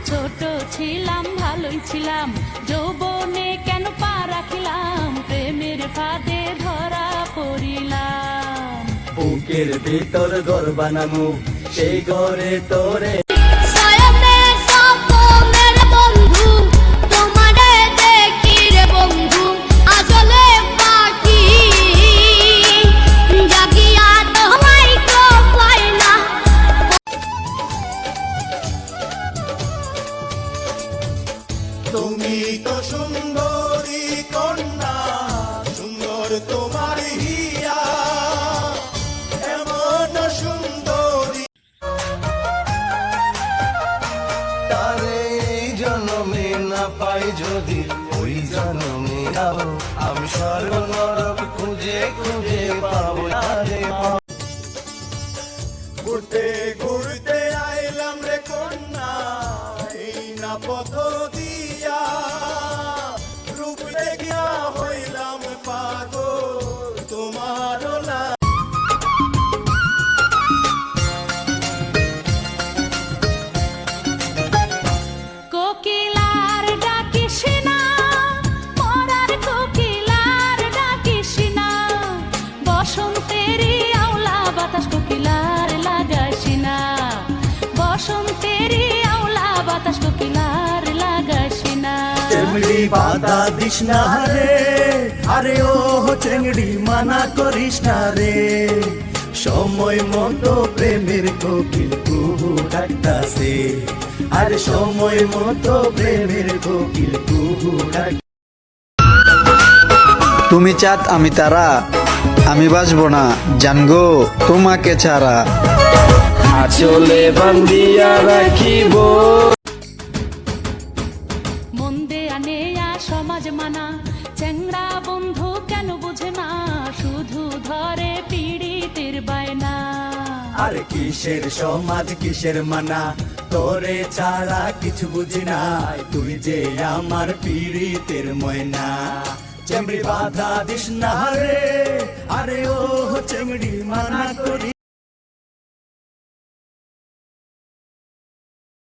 ছোট ছিলাম ভালোই ছিলাম, যৌবনে কেন পা রাখিলাম, প্রেমের ফাঁদে ধরা পড়িলাম। বুকের ভিতর ঘর বানামু, সেই ঘরে তোরে তুমি তো সুন্দরী কন্যা, সুন্দর তোমার হিয়া, এমন সুন্দরী তারে এই জন্মে না পাই যদি ওই জন্মে যাও, আমি স্বর্গ নরক খুঁজে খুঁজে পাবো তারে। ঘুরতে ঘুরতে আইলাম রে কন্যা, এই না পথ দিয়া, রূপ দেখিয়া হইলাম পাগল তোমার লা। কোকিলার ডাকিস না, মরার কোকিলার ডাকিস না, বসন্তেরই আওলা বাতাস কোকিলার লাগাস না, বসন্তেরই আওলা বাতাস কোকিলার লাগাস না। চেংড়ি বাধা দিস না রে, আরে ও চেংড়ি মানা করিস না রে, সময় মতো প্রেমের কোকিল কুহু ডাকতাছে, আরে সময় মতো প্রেমের কোকিল কুহু ডাক। তুমি চাঁদ আমি তারা, আমি বাঁচবো না জানগো তোমাকে ছাড়া। আচলে বান্ধিয়া রাখিব মন দেয়া নেয়া সমাজ মানা, চ্যাংড়া বন্ধু কেন বুঝে না, শুধু ধরে পীড়িতের বায়না। আরে কিসের সমাজ কিসের মানা, তোরে ছাড়া কিছু বুঝি না, তুই যে আমার পীড়িতের ময়না। চেংড়ি বাধা দিস না রে, আরে ও চেংড়ি মানা করি